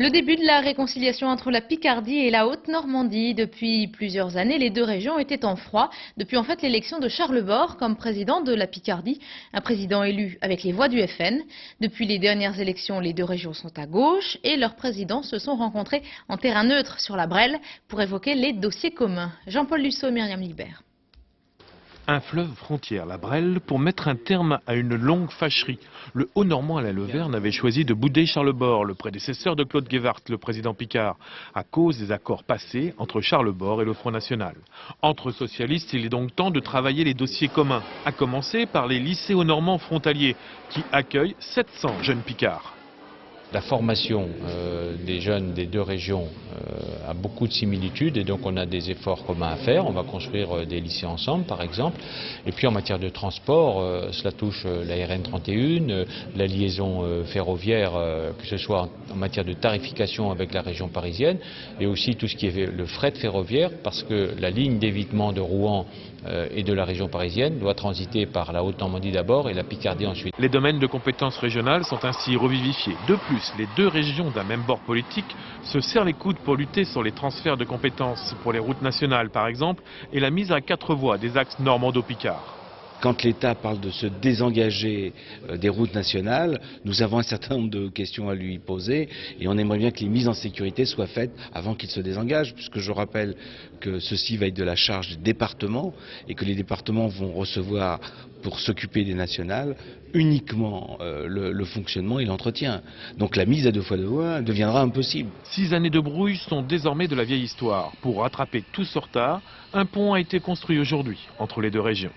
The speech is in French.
Le début de la réconciliation entre la Picardie et la Haute-Normandie. Depuis plusieurs années, les deux régions étaient en froid. Depuis en fait l'élection de Charles Bord comme président de la Picardie, un président élu avec les voix du FN. Depuis les dernières élections, les deux régions sont à gauche et leurs présidents se sont rencontrés en terrain neutre sur la Brelle pour évoquer les dossiers communs. Jean-Paul Lussot, Myriam Libert. Un fleuve frontière, la Brelle, pour mettre un terme à une longue fâcherie. Le Haut-Normand Alain Leverne avait choisi de bouder Charles Bord, le prédécesseur de Claude Guévart, le président Picard, à cause des accords passés entre Charles Bord et le Front National. Entre socialistes, il est donc temps de travailler les dossiers communs, à commencer par les lycées Haut-Normands frontaliers, qui accueillent 700 jeunes Picards. La formation des jeunes des deux régions a beaucoup de similitudes et donc on a des efforts communs à faire. On va construire des lycées ensemble par exemple. Et puis en matière de transport, cela touche la RN 31, la liaison ferroviaire, que ce soit en matière de tarification avec la région parisienne et aussi tout ce qui est le fret ferroviaire parce que la ligne d'évitement de Rouen et de la région parisienne doit transiter par la Haute-Normandie d'abord et la Picardie ensuite. Les domaines de compétences régionales sont ainsi revivifiés. De plus, les deux régions d'un même bord politique se serrent les coudes pour lutter sur les transferts de compétences pour les routes nationales par exemple et la mise à 4 voies des axes normando-picards. Quand l'État parle de se désengager des routes nationales, nous avons un certain nombre de questions à lui poser et on aimerait bien que les mises en sécurité soient faites avant qu'il se désengage, puisque je rappelle que ceci va être de la charge des départements et que les départements vont recevoir pour s'occuper des nationales uniquement le fonctionnement et l'entretien. Donc la mise à 2 fois 2 voies deviendra impossible. 6 années de brouille sont désormais de la vieille histoire. Pour rattraper tout ce retard, un pont a été construit aujourd'hui entre les deux régions.